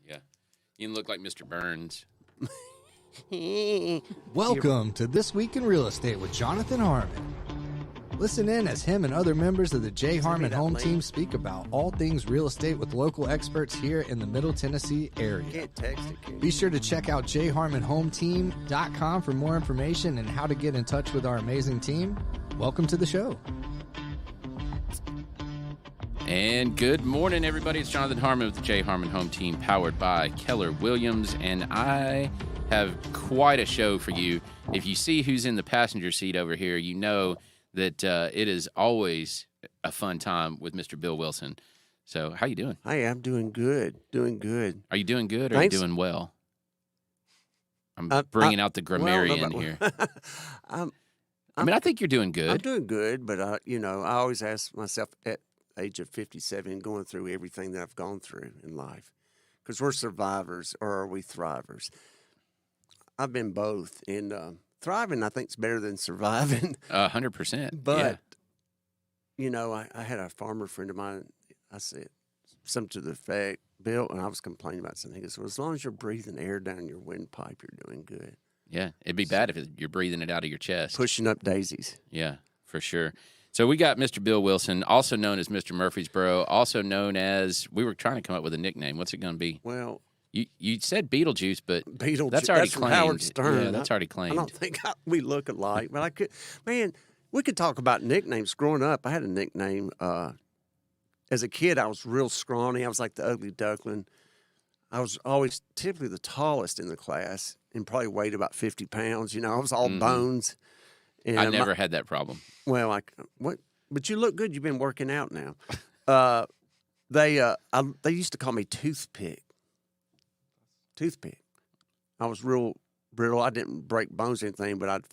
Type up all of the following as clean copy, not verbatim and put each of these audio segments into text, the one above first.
Yeah. You look like Mr. Burns. Welcome to This Week in Real Estate with Jonathan Harmon. Listen in as him and other members of the J. Harmon Home Team speak about all things real estate with local experts here in the Middle Tennessee area. Can't text it, can you? Be sure to check out jharmonhometeam.com for more information and how to get in touch with our amazing team. Welcome to the show. And good morning, everybody. It's Jonathan Harmon with the J. Harmon Home Team, powered by Keller Williams. And I have quite a show for you. If you see who's in the passenger seat over here, you know that it is always a fun time with Mr. Bill Wilson. So how you doing? Hey, I'm doing good. Doing good. Are you doing good or Thanks. are you doing well? I'm bringing out the grammarian here. I think you're doing good. I'm doing good, but, I always ask myself at the age of 57, going through everything that I've gone through in life, because we're survivors or are we thrivers? I've been both, and thriving, I think, is better than surviving. 100%. But, I had a farmer friend of mine. I said something to the effect, Bill, and I was complaining about something. He goes, well, as long as you're breathing air down your windpipe, you're doing good. Yeah, it'd be bad if you're breathing it out of your chest. Pushing up daisies. Yeah, for sure. So we got Mr. Bill Wilson, also known as Mr. Murfreesboro, also known as, we were trying to come up with a nickname. What's it going to be? Well, You said Beetlejuice, but Beetlejuice. that's already From claimed. Howard Stern. Yeah, that's already claimed. I don't think we look alike, but I could. Man, we could talk about nicknames. Growing up, I had a nickname. As a kid, I was real scrawny. I was like the ugly duckling. I was always typically the tallest in the class and probably weighed about 50 pounds. I was all bones. And I never had that problem. Well, what? But you look good. You've been working out now. They used to call me Toothpick. Toothpick. I was real brittle. I didn't break bones or anything, but I'd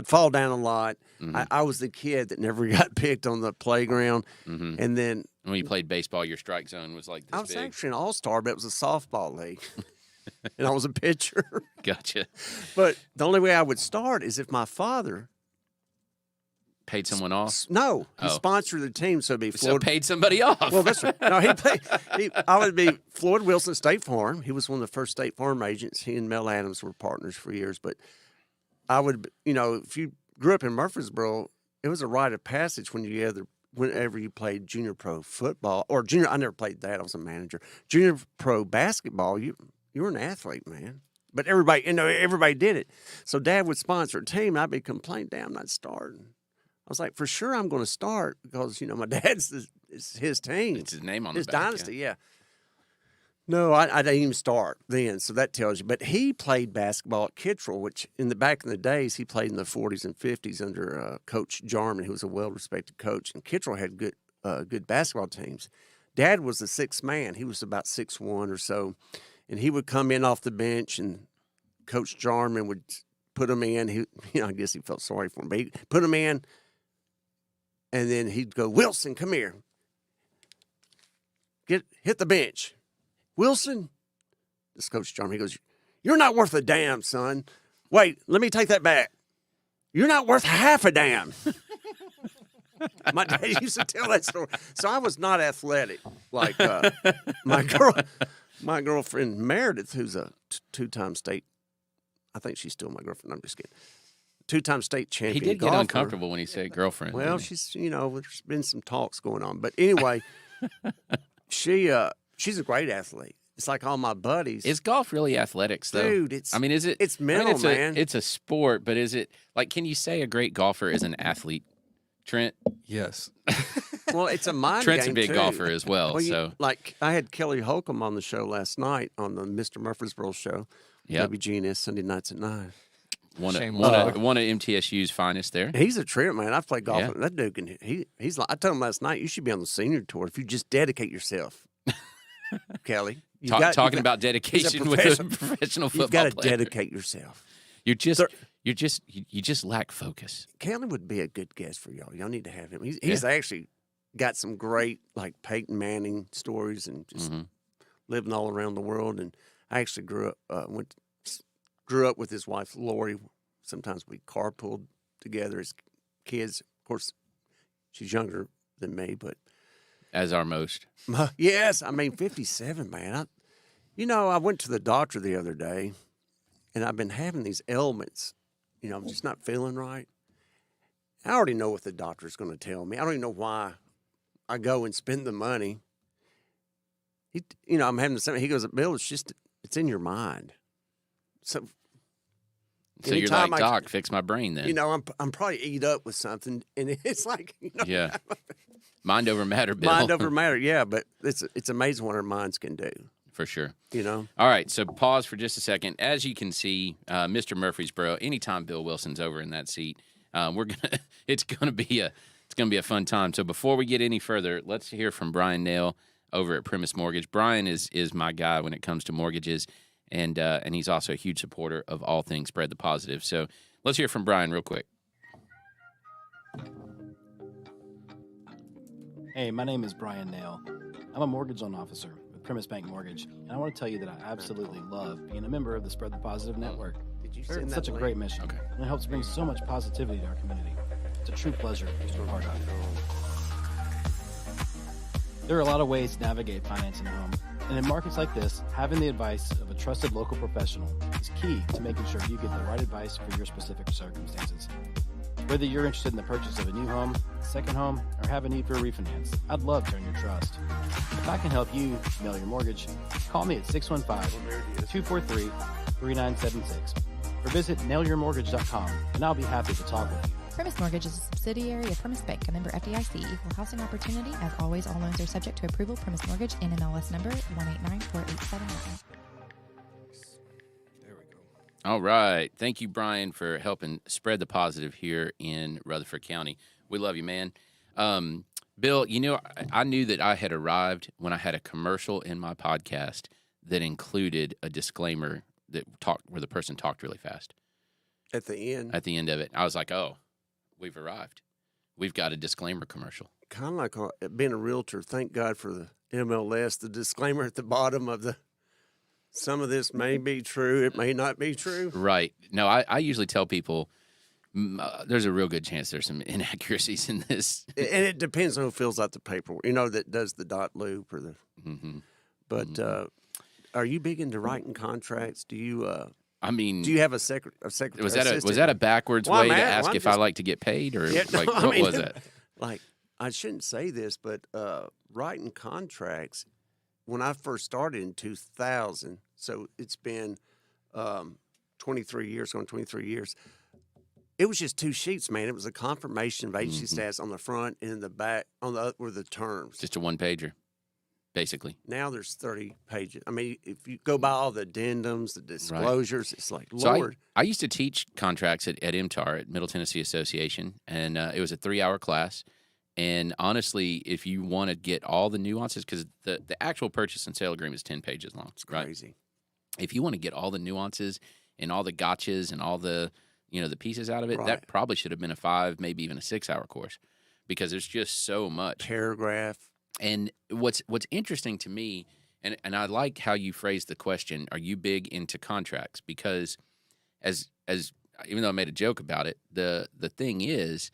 fall down a lot. Mm-hmm. I was the kid that never got picked on the playground. Mm-hmm. And then when you played baseball, your strike zone was like this I was big. actually an all-star, but it was a softball league. And I was a pitcher. Gotcha. But the only way I would start is if my father Paid someone off? No, he Oh. sponsored the team, so it'd be So Floyd. paid somebody off. Well, that's right. No, I would be Floyd Wilson, State Farm. He was one of the first State Farm agents. He and Mel Adams were partners for years. But I would, if you grew up in Murfreesboro, it was a rite of passage whenever you played junior pro football or junior. I never played that. I was a manager. Junior pro basketball. You were an athlete, man. But everybody did it. So Dad would sponsor a team, and I'd be complaining, "Damn, I'm not starting." I was like, for sure I'm going to start because, my dad's it's his team. It's his name on his the back. dynasty, yeah. No, I didn't even start then, so that tells you. But he played basketball at Kittrell, which back in the days, he played in the 40s and 50s under Coach Jarman, who was a well-respected coach. And Kittrell had good basketball teams. Dad was the sixth man. He was about 6'1" or so. And he would come in off the bench, and Coach Jarman would put him in. I guess he felt sorry for him, but he put him in. And then he'd go, Wilson, come here. Hit the bench. Wilson, this Coach Jarman, he goes, you're not worth a damn, son. Wait, let me take that back. You're not worth half a damn. My dad used to tell that story. So I was not athletic like my girlfriend Meredith, who's a two-time state. I think she's still my girlfriend. I'm just kidding. Two-time state champion. He did golfer. get uncomfortable when he said girlfriend. Well, she's, there's been some talks going on. But anyway, she's a great athlete. It's like all my buddies. Is golf really athletics, though? Dude, is it? It's mental, man. It's a sport, but is it, can you say a great golfer is an athlete? Trent? Yes. Well, it's a mind Trent's game, a big too. golfer as well. So I had Kelly Holcomb on the show last night on the Mr. Murfreesboro show. Yep. WGNS Sunday nights at 9. One of MTSU's finest there. He's a trip, man. I've played golf. Yeah. That dude he's like, I told him last night, you should be on the senior tour if you just dedicate yourself. Kelly. Talking about dedication with a professional football You've got to player. dedicate yourself. You just lack focus. Kelly would be a good guest for y'all. Y'all need to have him. He's actually got some great Peyton Manning stories and just living all around the world. And I actually grew up with his wife Lori. Sometimes we carpooled together as kids. Of course, she's younger than me, but As are most. Yes, I mean 57, man. I went to the doctor the other day, and I've been having these ailments. I'm just not feeling right. I already know what the doctor's going to tell me. I don't even know why I go and spend the money. I'm having the same. He goes, Bill, it's in your mind. So you're like, Doc, fix my brain then. I'm probably eat up with something, and it's like, yeah, mind over matter, Bill. Mind over matter, yeah. But it's amazing what our minds can do. For sure. All right, so pause for just a second. As you can see, Mr. Murfreesboro, anytime Bill Wilson's over in that seat, it's gonna be a fun time. So before we get any further, let's hear from Bryan Nale over at Primis Mortgage. Bryan is my guy when it comes to mortgages, and he's also a huge supporter of all things Spread the Positive. So let's hear from Bryan real quick. Hey, my name is Bryan Nale. I'm a mortgage loan officer with Primis Bank Mortgage, and I want to tell you that I absolutely love being a member of the Spread the Positive Network. Did you It's such a great mission, and it helps bring so much positivity to our community. It's a true pleasure to be a part of. There are a lot of ways to navigate financing a home, and in markets like this, having the advice of a trusted local professional is key to making sure you get the right advice for your specific circumstances. Whether you're interested in the purchase of a new home, a second home, or have a need for a refinance, I'd love to earn your trust. If I can help you nail your mortgage, call me at 615-243-3976 or visit nailyourmortgage.com, and I'll be happy to talk with you. Primis Mortgage is a subsidiary of Primis Bank, a member FDIC, equal housing opportunity. As always, all loans are subject to approval. Primis Mortgage, NMLS number 1894879. All right. Thank you, Bryan, for helping spread the positive here in Rutherford County. We love you, man. Bill, I knew that I had arrived when I had a commercial in my podcast that included a disclaimer where the person talked really fast. At the end? At the end of it. I was like, oh, we've arrived. We've got a disclaimer commercial. Kind of like being a realtor. Thank God for the NMLS, the disclaimer at the bottom of some of this may be true, it may not be true. Right. No, I usually tell people there's a real good chance there's some inaccuracies in this. And it depends on who fills out the paperwork, that does the dot loop or the. Mm-hmm. But are you big into writing contracts? Do you? Do do you have a secretary? Was that a backwards way to ask if I like to get paid, or what was that? Like, I shouldn't say this, but writing contracts. When I first started in 2000, so it's been 23 years, going 23 years, it was just 2 sheets, man. It was a confirmation of agency status on the front and in the back on the were the terms. Just a one-pager, basically. Now there's 30 pages. I mean, if you go by all the addendums, the disclosures, It's like, Lord. So I used to teach contracts at MTAR, at Middle Tennessee Association, and it was a 3-hour class. And honestly, if you want to get all the nuances, because the actual purchase and sale agreement is 10 pages long. It's crazy. If you want to get all the nuances and all the gotchas and all the the pieces out of it, that probably should have been a 5, maybe even a 6-hour course, because there's just so much. Paragraph. And what's interesting to me, and I like how you phrased the question, are you big into contracts? Because as even though I made a joke about it, the thing is,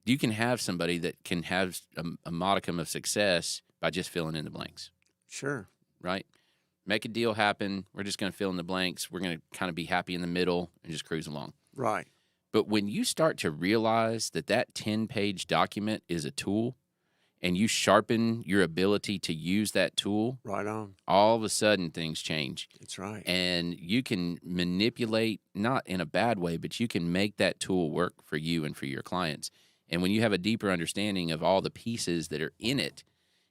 you can have somebody that can have a modicum of success by just filling in the blanks. Sure. Right? Make a deal happen. We're just going to fill in the blanks. We're going to kind of be happy in the middle and just cruise along. Right. But when you start to realize that 10-page document is a tool, and you sharpen your ability to use that tool, right on, all of a sudden things change. That's right. And you can manipulate, not in a bad way, but you can make that tool work for you and for your clients. And when you have a deeper understanding of all the pieces that are in it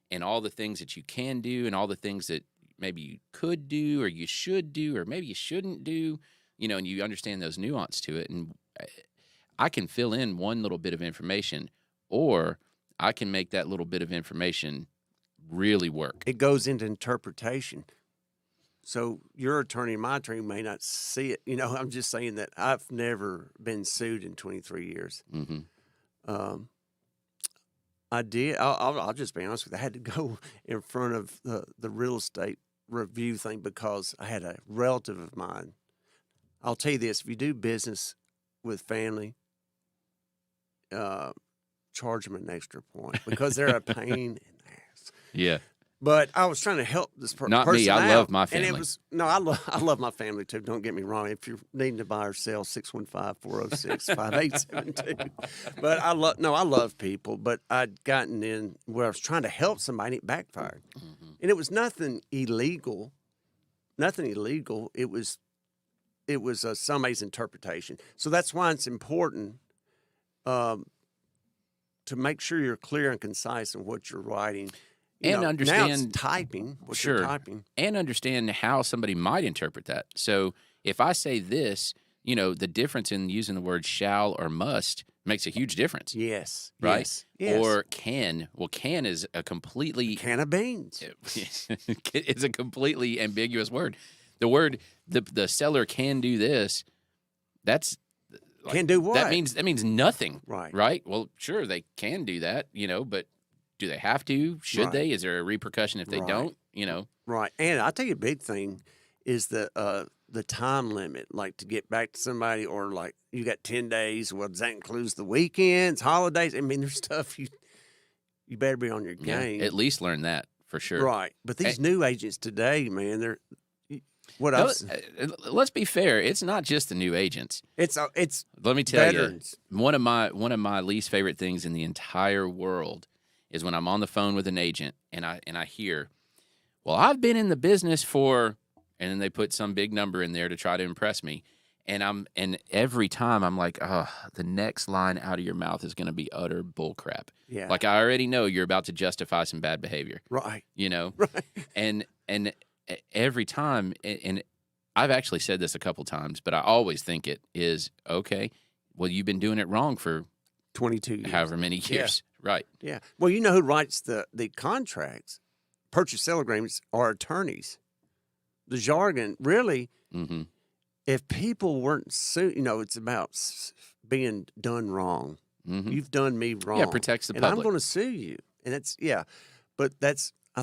and all the things that you can do and all the things that maybe you could do or you should do or maybe you shouldn't do, and you understand those nuance to it. And I can fill in one little bit of information, or I can make that little bit of information really work. It goes into interpretation. So your attorney and my attorney may not see it. I'm just saying that I've never been sued in 23 years. Mm-hmm. I did. I'll just be honest with you. I had to go in front of the real estate review thing because I had a relative of mine. I'll tell you this: if you do business with family, charge them an extra point because they're a pain in the ass. Yeah. But I was trying to help this Not person me. I out, love my and family. it was I love my family too. Don't get me wrong. If you're needing to buy or sell, 615-406-5872. But I love people. But I'd gotten in where I was trying to help somebody, and it backfired. Mm-hmm. And it was nothing illegal. Nothing illegal. It was somebody's interpretation. So that's why it's important to make sure you're clear and concise in what you're writing. And now understand it's typing. What sure, you're typing. and understand how somebody might interpret that. So if I say this, the difference in using the word shall or must makes a huge difference. Yes. Right? Yes. Or can. Well, can is a completely Can of beans. it's a completely ambiguous word. The word the seller can do this. That's Can do what? That means nothing. Right. Right? Well, sure they can do that, but do they have to? Should Right. they? Is there a repercussion if they Right. don't? Right. And I tell you a big thing is the time limit, like to get back to somebody, or like you got 10 days. Well, does that include the weekends, holidays? I mean, there's stuff you better be on your game. Yeah, at least learn that for sure. Right. But these new agents today, man, they're what else? Let's be fair. It's not just the new agents. It's Let me tell veterans. you, one of my least favorite things in the entire world is when I'm on the phone with an agent and I hear, well, I've been in the business for, and then they put some big number in there to try to impress me, and every time I'm like, oh, the next line out of your mouth is going to be utter bullcrap. Yeah. Like I already know you're about to justify some bad behavior. Right. Right. And every time, and I've actually said this a couple times, but I always think it is okay. Well, you've been doing it wrong for 22 years. however many years. Right. Yeah. Well, you know who writes the contracts, purchase sale agreements, are attorneys. The jargon, really, Mm-hmm. if people weren't it's about being done wrong. Mm-hmm. You've done me wrong. Yeah, protects the and public. I'm going to sue you. And I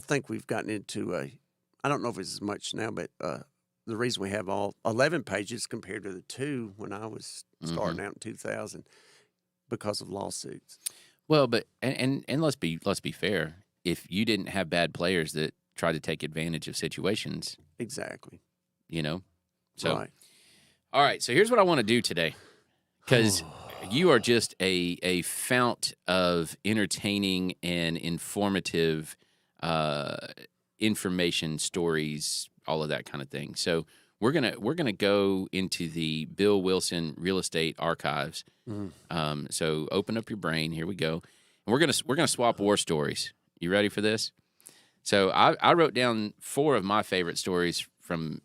think we've gotten into I don't know if it's as much now, but the reason we have all 11 pages compared to the 2 when I was starting out in 2000 because of lawsuits. Well, but and let's be fair. If you didn't have bad players that try to take advantage of situations, Exactly. So, Right. all right. So here's what I want to do today, because you are just a fount of entertaining and informative information, stories, all of that kind of thing. So we're gonna go into the Bill Wilson Real Estate Archives. So open up your brain. Here we go. And we're gonna swap war stories. You ready for this? So I wrote down 4 of my favorite stories from,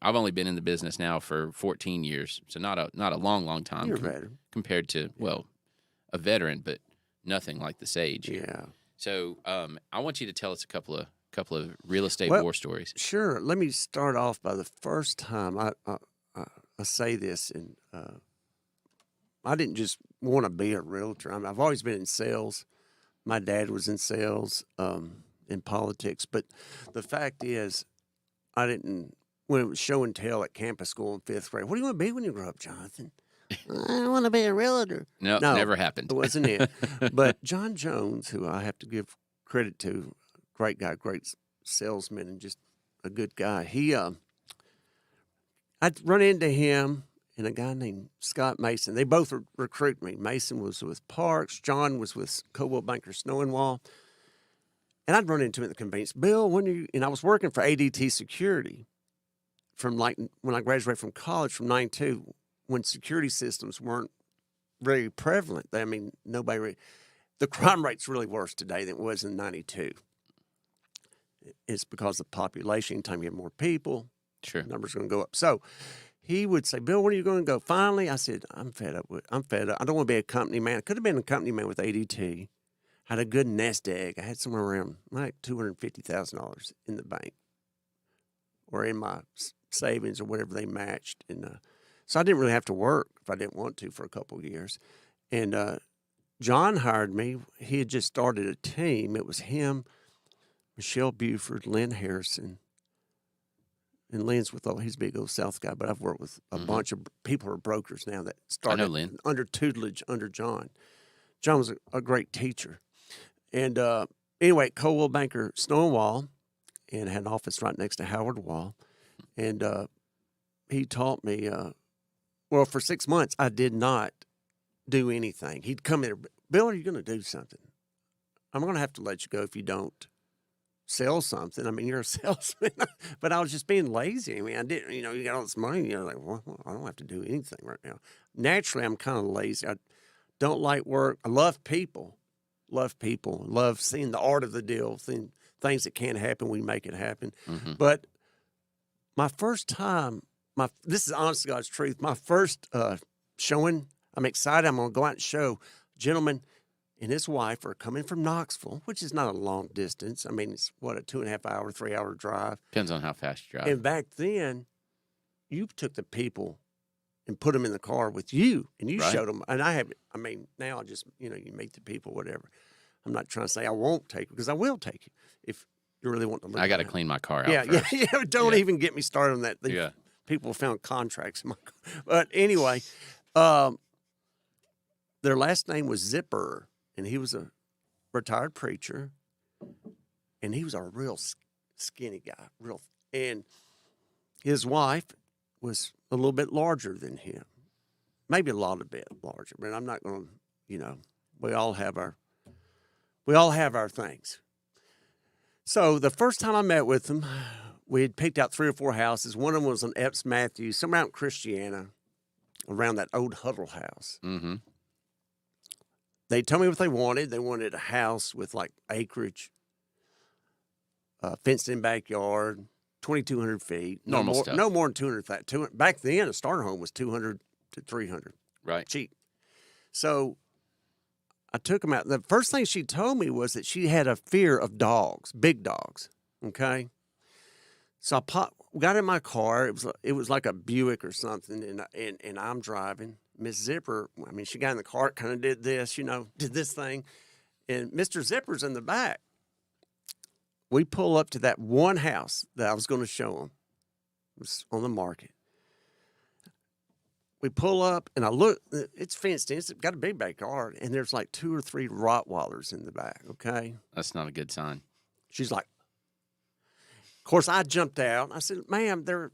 I've only been in the business now for 14 years, so not a long time. You're a veteran. Compared to a veteran, but nothing like the sage. Yeah. So I want you to tell us a couple of real estate war stories. Sure. Let me start off by the first time I say this, and I didn't just want to be a realtor. I've always been in sales. My dad was in sales, in politics, but the fact is, I didn't. When it was show and tell at campus school in 5th grade, what do you want to be when you grow up, Jonathan? I want to be a realtor. No, never happened. It wasn't it. But John Jones, who I have to give credit to, great guy, great salesman, and just a good guy. I'd run into him and a guy named Scott Mason. They both recruit me. Mason was with Parks. John was with Coldwell Banker Snow and Wall. And I'd run into him at the convenience. Bill, when are you? And I was working for ADT Security from when I graduated from college from 92, when security systems weren't very prevalent. I mean, the crime rate's really worse today than it was in 92. It's because of population. Anytime you have more people, Sure. numbers are going to go up. So he would say, Bill, when are you going to go? Finally, I said, I'm fed up. I don't want to be a company man. I could have been a company man with ADT. Had a good nest egg. I had somewhere around like $250,000 in the bank or in my savings or whatever they matched. And so I didn't really have to work if I didn't want to for a couple of years. And John hired me. He had just started a team. It was him, Michelle Buford, Lynn Harrison. And Lynn's with he's a big old South guy, but I've worked with a bunch of people who are brokers now that started I know Lynn. under tutelage under John. John was a great teacher. And anyway, Coldwell Banker Stonewall, and had an office right next to Howard Wall. And he taught me, well, for 6 months, I did not do anything. He'd come in, Bill, are you going to do something? I'm going to have to let you go if you don't sell something. I mean, you're a salesman. But I was just being lazy. I mean, I didn't, you got all this money. You're like, well, I don't have to do anything right now. Naturally, I'm kind of lazy. I don't like work. I love people. Love seeing the art of the deal, seeing things that can't happen, we make it happen. Mm-hmm. But my first time, this is honest to God's truth, my first showing, I'm excited. I'm going to go out and show. Gentleman and his wife are coming from Knoxville, which is not a long distance. I mean, it's what, a 2.5 hour, 3 hour drive. Depends on how fast you drive. And back then, you took the people and put them in the car with you, and you Right. showed them. And now I just, you meet the people, whatever. I'm not trying to say I won't take you, because I will take you if you really want to live. I got to clean my car out Yeah, first. yeah. Don't Yeah. even get me started on that. Yeah. People found contracts in my car. But anyway, their last name was Zipper, and he was a retired preacher, and he was a real skinny guy, and his wife was a little bit larger than him, maybe a lot bit larger, but I'm not going to, we all have our things. So the first time I met with them, we had picked out 3 or 4 houses. One of them was on Epps Matthews, somewhere out in Christiana, around that old Huddle house. Mm-hmm. They told me what they wanted. They wanted a house with like acreage, fenced-in backyard, 2,200 feet. Normal stuff. No more than 200. Back then, a starter home was 200 to 300. Right. Cheap. So I took them out. The first thing she told me was that she had a fear of dogs, big dogs. Okay. So got in my car. It was like a Buick or something, and I'm driving. Miss Zipper, she got in the car, kind of did this, did this thing, and Mr. Zipper's in the back. We pull up to that one house that I was going to show them. It was on the market. We pull up, and I look. It's fenced in. It's got a big backyard, and there's like 2 or 3 Rottweilers in the back, okay? That's not a good sign. She's like, of course, I jumped out. I said, ma'am, they're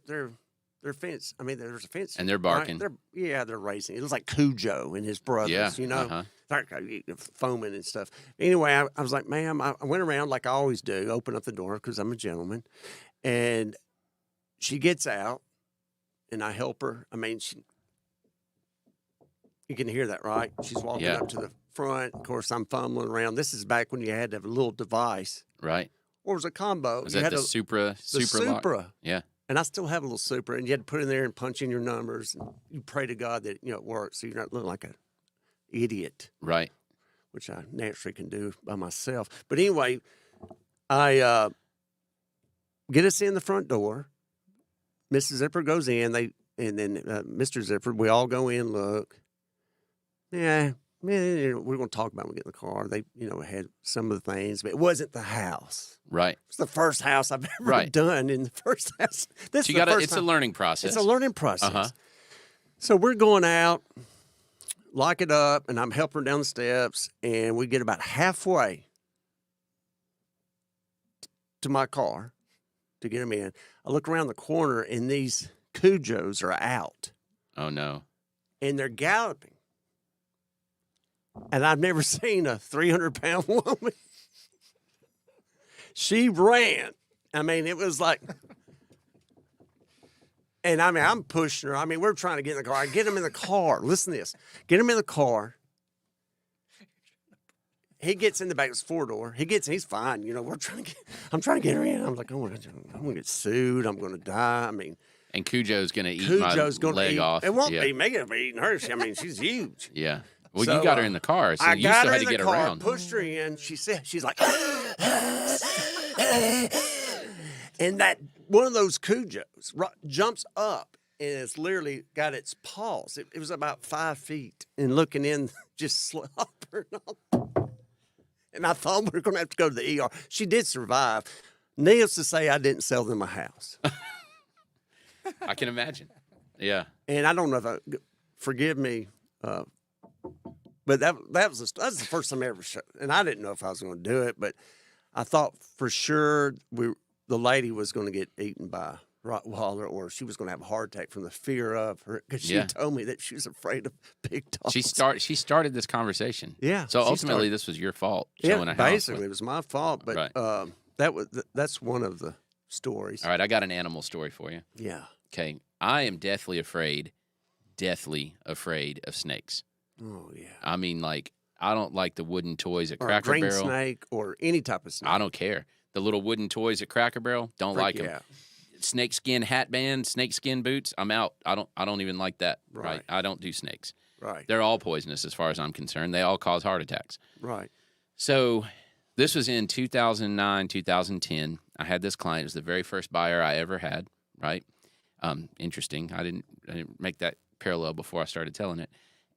fenced. There's a fence. And they're barking. Right? They're racing. It was like Cujo and his brothers, Yeah, uh-huh. They're foaming and stuff. Anyway, I was like, ma'am, I went around like I always do, open up the door because I'm a gentleman. And she gets out, and I help her. You can hear that, right? She's walking Yeah. up to the front. Of course, I'm fumbling around. This is back when you had to have a little device. Right. Or it was a combo. Was You that had the Supra? the Supra lock? Supra. Yeah. And I still have a little Supra, and you had to put in there and punch in your numbers. And you pray to God that it works, so you're not looking like an idiot, Right. which I naturally can do by myself. But anyway, I get us in the front door. Mrs. Zipper goes in. And then Mr. Zipper. We all go in, look. Yeah, we're going to talk about when we get in the car. They, had some of the things, but it wasn't the house. Right. It's the first house I've ever Right. done in the first house. This So is the first it's time. a learning process. It's a learning process. Uh-huh. So we're going out, lock it up, and I'm helping her down the steps, and we get about halfway to my car to get them in. I look around the corner, and these Cujos are out, Oh, no. and they're galloping. And I've never seen a 300-pound woman. She ran. It was like, and I'm pushing her. We're trying to get in the car. I get him in the car. Listen to this. Get him in the car. He gets in the back. It's 4-door. He gets in. He's fine. I'm trying to get her in. I'm like, I'm going to get sued. I'm going to die. And Cujo's going to eat Cujo's my going to leg eat. off. It won't Yeah. be me. It'll be eating her. She's huge. Yeah. Well, So, you got her in the car, so I you got still her had in to the get car, around. pushed her in. She's like, and that one of those Cujos jumps up, and it's literally got its paws. It was about 5 feet, and looking in, just slobbering up. And I thought we were going to have to go to the ER. She did survive. Needless to say, I didn't sell them a house. I can imagine. Yeah. And I don't know if forgive me, But that was the first time I ever showed, and I didn't know if I was going to do it, but I thought for sure the lady was going to get eaten by Rottweiler, or she was going to have a heart attack from the fear of her, because she told me that she was afraid of big dogs. She started this conversation. Yeah. So ultimately, this was your fault showing a house. Basically, it was my fault. But that's one of the stories. All right, I got an animal story for you. Yeah. Okay, I am deathly afraid of snakes. Oh yeah. I mean, like, I don't like the wooden toys at Or Cracker a green Barrel. snake or any type of snake. I don't care. The little wooden toys at Cracker Barrel, don't like them. Yeah. Snakeskin hat band, snakeskin boots, I'm out. I don't even like that. Right. I don't do snakes. Right. They're all poisonous as far as I'm concerned. They all cause heart attacks. Right. So this was in 2009, 2010. I had this client. It was the very first buyer I ever had, right? Interesting. I didn't make that parallel before I started telling it.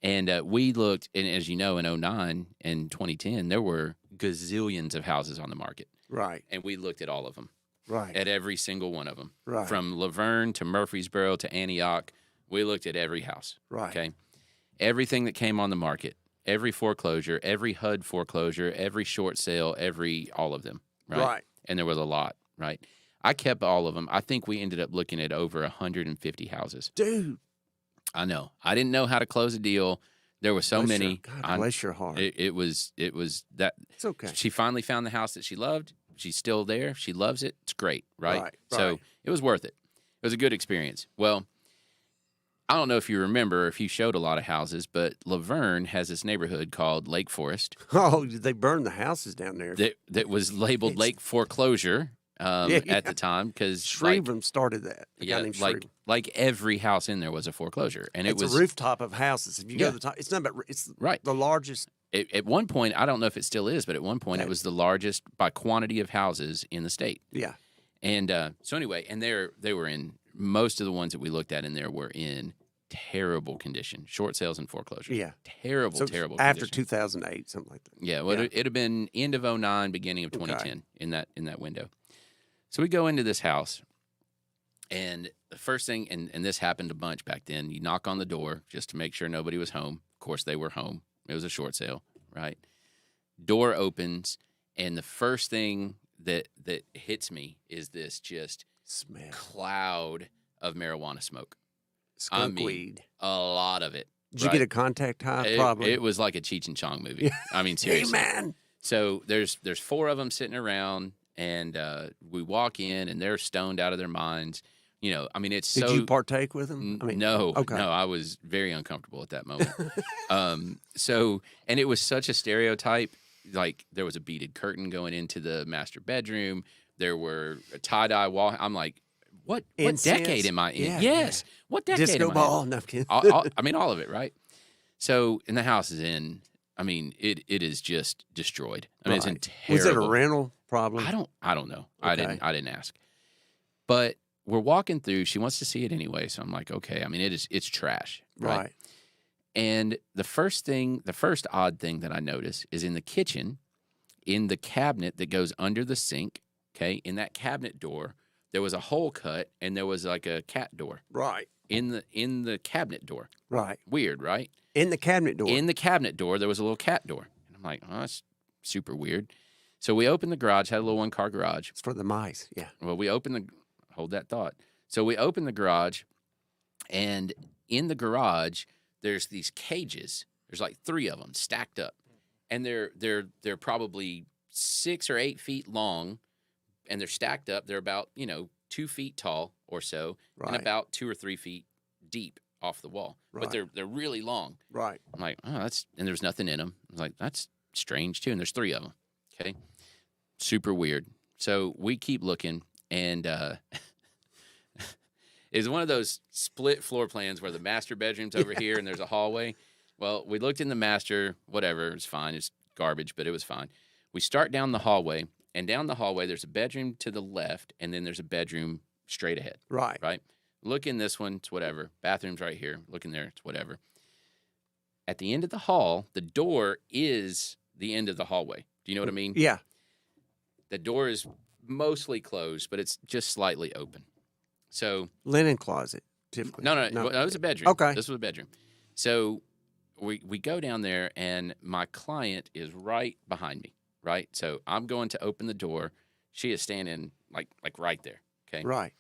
And we looked, and as you know, in 2009 and 2010, there were gazillions of houses on the market. Right. And we looked at all of them. Right. At every single one of them. Right. From Laverne to Murfreesboro to Antioch, we looked at every house. Right. Okay. Everything that came on the market, every foreclosure, every HUD foreclosure, every short sale, all of them. Right. And there was a lot. Right. I kept all of them. I think we ended up looking at over 150 houses. Dude. I know. I didn't know how to close a deal. There were so many. God bless your heart. It was that. It's okay. She finally found the house that she loved. She's still there. She loves it. It's great, right? So it was worth it. It was a good experience. Well, I don't know if you remember, if you showed a lot of houses, but Laverne has this neighborhood called Lake Forest. Oh, they burned the houses down there. That was labeled Lake Foreclosure at the time, because Shrevem started that. Like every house in there was a foreclosure, and it was a rooftop of houses. If you go to the top, it's not. It's the largest. At one point, I don't know if it still is, but at one point it was the largest by quantity of houses in the state. Yeah. And so anyway, and they were in, most of the ones that we looked at in there were in terrible condition, short sales and foreclosures. Yeah. Terrible after condition. 2008, something like that. Yeah, well, it'd have been end of 2009, beginning of 2010 in that window. So we go into this house, and the first thing, and this happened a bunch back then, you knock on the door just to make sure nobody was home. Of course, they were home. It was a short sale, right? Door opens, and the first thing that hits me is this just smell, cloud of marijuana smoke. Skunk weed. A lot of it. Did you get a contact high? Probably. It was like a Cheech and Chong movie. I mean, seriously. Hey, man. So there's 4 of them sitting around, and we walk in, and they're stoned out of their minds. You know, I mean, it's so. Did you partake with them? I mean, no, okay. No, I was very uncomfortable at that moment. And it was such a stereotype. Like, there was a beaded curtain going into the master bedroom. There were a tie-dye wall. I'm like, what decade am I in? Yeah, yes. Yeah. What decade Disco am I ball? in? No, kidding. I mean, all of it, right? So, and the house is in. I mean, it is just destroyed. I mean, it's in terrible. Was it a rental problem? I don't know. Okay. I didn't ask. But we're walking through. She wants to see it anyway, so I'm like, okay. I mean, it's trash, right? And the first odd thing that I notice is in the kitchen, in the cabinet that goes under the sink. Okay, in that cabinet door, there was a hole cut, and there was like a cat door. Right. In the cabinet door. Right. Weird, right? In the cabinet door. In the cabinet door, there was a little cat door. And I'm like, oh, that's super weird. So we opened the garage, had a little one-car garage. It's for the mice, yeah. Well, hold that thought. So we opened the garage, and in the garage, there's these cages. There's like 3 of them stacked up. And they're probably 6 or 8 feet long, and they're stacked up. They're about, 2 feet tall or so, and about 2 or 3 feet deep off the wall. Right. But they're really long. Right. I'm like, oh, and there's nothing in them. I was like, that's strange too. And there's 3 of them. Okay. Super weird. So we keep looking, and it's one of those split floor plans where the master bedroom's over here and there's a hallway. Well, we looked in the master, whatever, it was fine. It's garbage, but it was fine. We start down the hallway, and down the hallway, there's a bedroom to the left, and then there's a bedroom straight ahead. Right. Right? Look in this one, it's whatever. Bathroom's right here. Look in there, it's whatever. At the end of the hall, the door is the end of the hallway. Do you know what I mean? Yeah. The door is mostly closed, but it's just slightly open. So linen closet, typically. No, it was a bedroom. Okay. This was a bedroom. So we go down there, and my client is right behind me, right? So I'm going to open the door. She is standing like right there, okay? Right.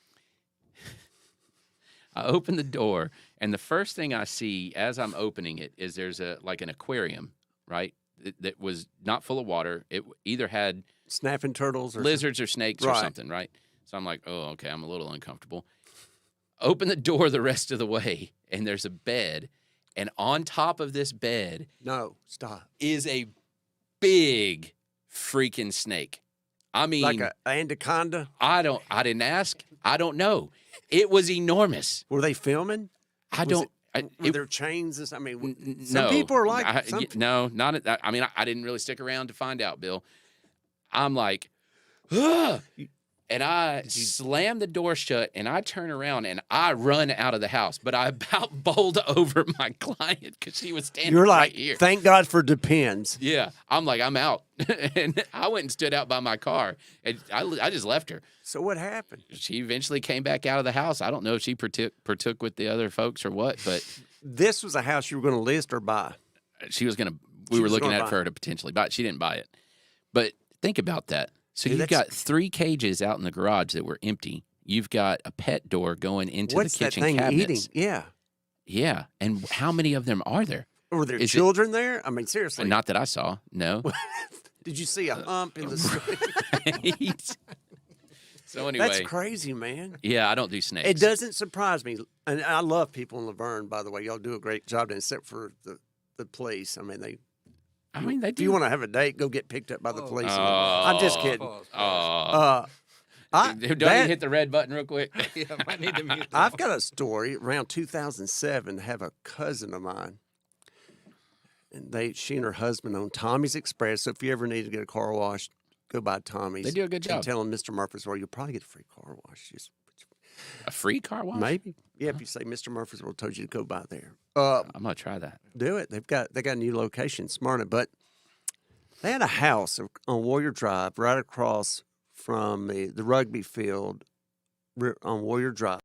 I open the door, and the first thing I see as I'm opening it is there's an aquarium, right? That was not full of water. It either had Snapping turtles or lizards or snakes or Right. something, right? So I'm like, oh, okay, I'm a little uncomfortable. Open the door the rest of the way, and there's a bed, and on top of this bed No, stop. is a big freaking snake. I mean, Like an anaconda. I didn't ask. I don't know. It was enormous. Were they filming? I Was don't. Were there chains? I mean, No. some people are like, no, not. I mean, I didn't really stick around to find out, Bill. I'm like, ugh! And I slam the door shut, and I turn around, and I run out of the house. But I about bowled over my client because she was standing you're right like, here. thank God for Depends. Yeah, I'm like, I'm out. And I went and stood out by my car, and I just left her. So what happened? She eventually came back out of the house. I don't know if she partook with the other folks or what, but This was a house you were going to list or buy. she was going to, She we were was looking gonna at buy for her to potentially buy it. She didn't buy it. But think about that. So Dude, you've that's- got 3 cages out in the garage that were empty. You've got a pet door going into What's the that kitchen thing cabinets. eating? Yeah. Yeah. And how many of them are there? Were there Is it- children there? I mean, seriously. Not that I saw. No. Did you see a hump in the Right. So anyway. That's crazy, man. Yeah, I don't do snakes. It doesn't surprise me. And I love people in Laverne, by the way. Y'all do a great job, except for the police. I mean, they They if do. you want to have a date, go get picked up by the police. Oh. I'm just kidding. Oh. Don't you hit the red button real quick? Yeah, I need to mute. I've got a story around 2007. I have a cousin of mine, and she and her husband own Tommy's Express. So if you ever need to get a car washed, go by Tommy's. They do a good job. And tell them Mr. Murfreesboro, you'll probably get a free car wash. Just A free car wash? maybe, yeah. If you say Mr. Murfreesboro told you to go by there, I'm gonna try that. do it. They got a new location, Smyrna, but they had a house on Warrior Drive right across from the rugby field on Warrior Drive.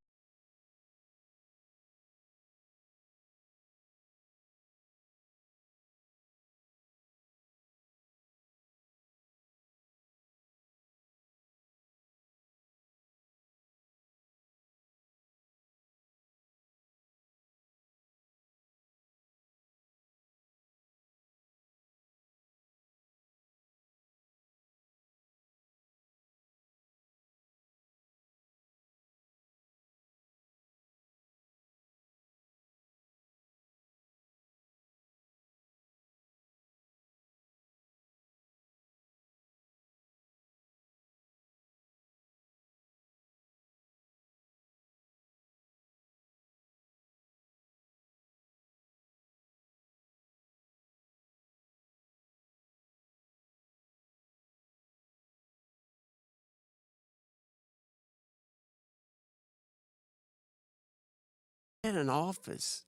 In an office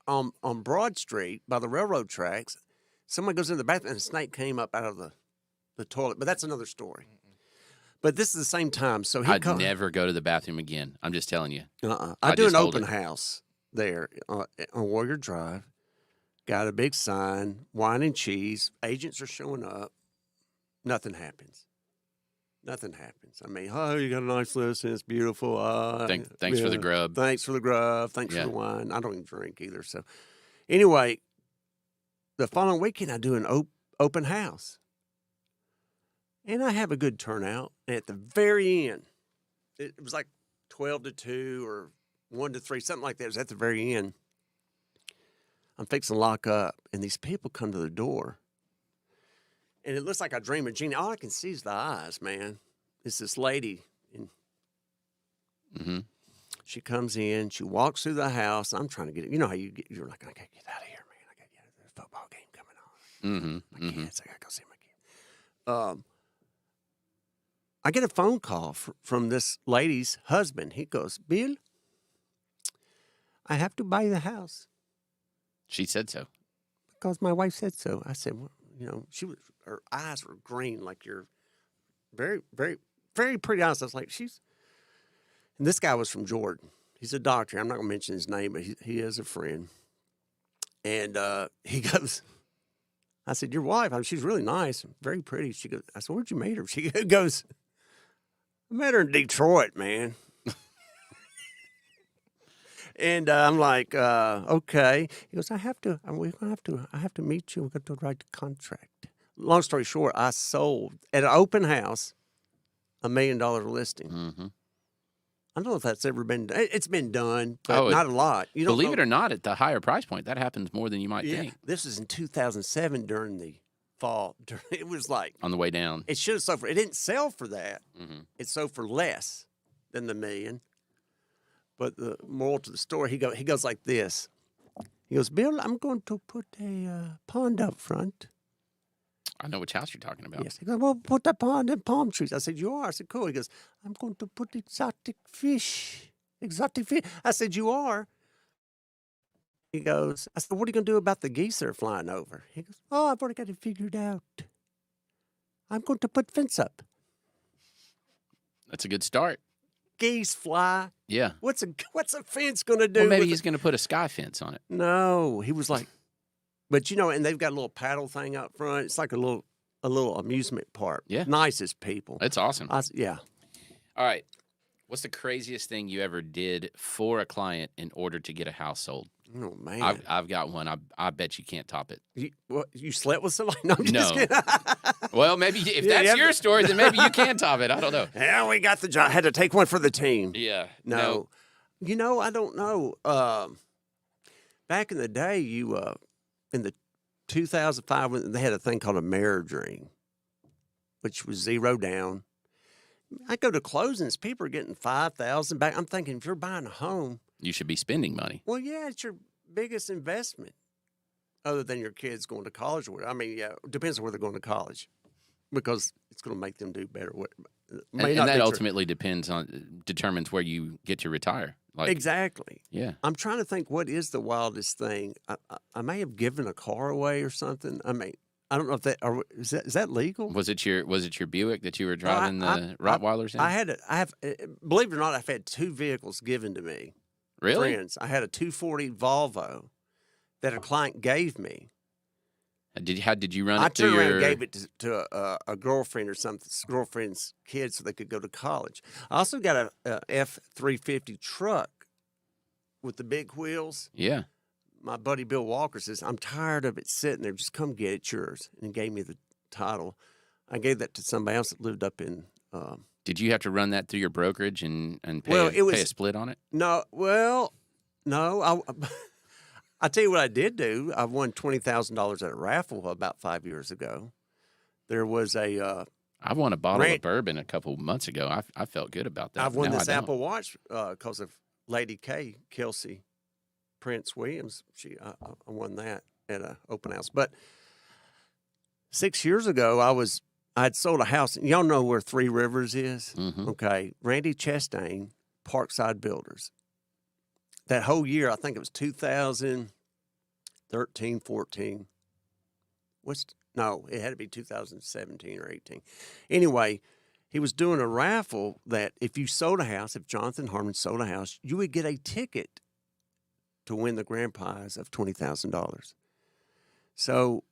on Broad Street by the railroad tracks. Someone goes in the bathroom and a snake came up out of the toilet. But that's another story. But this is the same time. So I'd never go to the bathroom again. I'm just telling you. I do just an hold open it. house there on Warrior Drive. Got a big sign, wine and cheese. Agents are showing up. Nothing happens. Nothing happens. I mean, oh, you got a nice listing. It's beautiful. Thanks for the grub. Thanks for the grub. Thanks Yeah. for the wine. I don't even drink either. So, anyway, the following weekend I do an open house, and I have a good turnout. And at the very end, it was like 12 to 2 or 1 to 3, something like that. It was at the very end. I'm fixing to lock up, and these people come to the door. And it looks like I dream of Jeannie. All I can see is the eyes, man. It's this lady. And Mm-hmm. she comes in. She walks through the house. I'm trying to get it. You know how you're like, I got to get out of here, man. I got to get out of there. There's a football game coming on. Mm-hmm. My kids, I got to go see my kids. I get a phone call from this lady's husband. He goes, Bill, I have to buy the house She said so. because my wife said so. I said, well, her eyes were green, like you're very, very, very pretty eyes. I was like, and this guy was from Jordan. He's a doctor. I'm not going to mention his name, but he is a friend. And he goes, I said, your wife, she's really nice, very pretty. She goes, I said, where'd you meet her? She goes, I met her in Detroit, man. And I'm like, okay. He goes, I have to meet you. We're going to write the contract. Long story short, I sold at an open house $1 million listing. Mm-hmm. I don't know if that's ever been done. It's been done, but Oh, not a lot. You don't Believe know. it or not, at the higher price point, that happens more than you might Yeah, think. this was in 2007 during the fall. It was like On the way down. it should have sold for. It didn't sell for that. Mm-hmm. It sold for less than the $1 million. But the moral to the story, he goes like this. He goes, Bill, I'm going to put a pond up front. I know which house you're talking about. Yes. He goes, well, put that pond in palm trees. I said, you are? I said, cool. He goes, I'm going to put exotic fish. Exotic fish. I said, you are? He goes, I said, what are you going to do about the geese that are flying over? He goes, oh, I've already got it figured out. I'm going to put fence up. That's a good start. Geese fly. Yeah. What's a fence going to do? Well, maybe with he's going to put a sky fence on it. No, he was like, but and they've got a little paddle thing up front. It's like a little amusement park. Yeah. Nicest people. That's awesome. Yeah. All right. What's the craziest thing you ever did for a client in order to get a house sold? Oh, man. I've got one. I bet you can't top it. You slept with somebody? No, I'm just No. kidding. Well, maybe if Yeah, that's yeah. your story, then maybe you can top it. I don't know. Yeah, we got the job. Had to take one for the team. Yeah. No. I don't know. Back in the day, in the 2005, when they had a thing called a marriage ring, which was zero down. I go to closings, people are getting $5,000 back. I'm thinking, if you're buying a home, You should be spending money. well, yeah, it's your biggest investment, other than your kids going to college or whatever. I mean, yeah, it depends on where they're going to college, because it's going to make them do better. And that ultimately determines where you get to retire. Like, Exactly. yeah. I'm trying to think, what is the wildest thing? I may have given a car away or something. I mean, I don't know if is that legal? Was it your Buick that you were driving the Rottweilers in? I have, believe it or not, I've had 2 vehicles given to me. Really? Friends. I had a 240 Volvo that a client gave me. How did you run it I through turned around your? and gave it to a girlfriend or something, girlfriend's kids, so they could go to college. I also got a F-350 truck with the big wheels. Yeah. My buddy Bill Walker says, I'm tired of it sitting there. Just come get it. It's yours. And he gave me the title. I gave that to somebody else that lived up in. Did you have to run that through your brokerage and pay, Well, pay a split on it? No. I tell you what I did do. I won $20,000 at a raffle about 5 years ago. There was I won a bottle of bourbon a couple months ago. I felt good about that. I've won Now this I don't. Apple Watch because of Lady K, Kelsey Prince Williams. I won that at an open house. But 6 years ago, I had sold a house. Y'all know where Three Rivers is? Mhm. Okay. Randy Chastain, Parkside Builders. That whole year, I think it was 2013, 14. No, it had to be 2017 or 18. Anyway, he was doing a raffle that if you sold a house, if Jonathan Harmon sold a house, you would get a ticket to win the grand prize of $20,000. So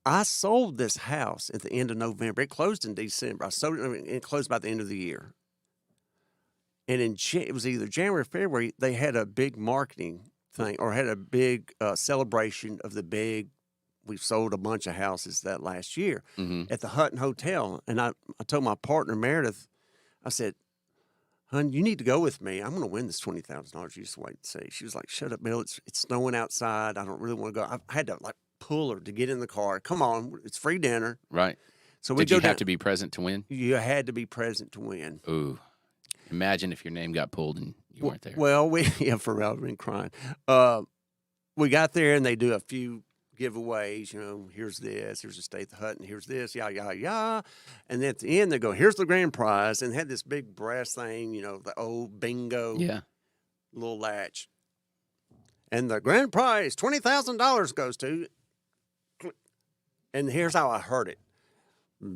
I sold this house at the end of November. It closed in December. I sold it and it closed by the end of the year. And it was either January or February, they had a big marketing thing or had a big celebration of we've sold a bunch of houses that last year at the Hutton Hotel. And I told my partner, Meredith, I said, hon, you need to go with me. I'm going to win this $20,000. You just wait and see. She was like, shut up, Bill. It's snowing outside. I don't really want to go. I had to pull her to get in the car. Come on. It's free dinner. Right. So Did you have to be present to win? You had to be present to win. Ooh. Imagine if your name got pulled and you weren't there. Well, for real, I've been crying. We got there and they do a few giveaways. Here's this, here's a stay at the Hutton, here's this, yeah. And then at the end they go, here's the grand prize, and had this big brass thing, the old bingo little latch. And the grand prize, $20,000 goes to, and here's how I heard it.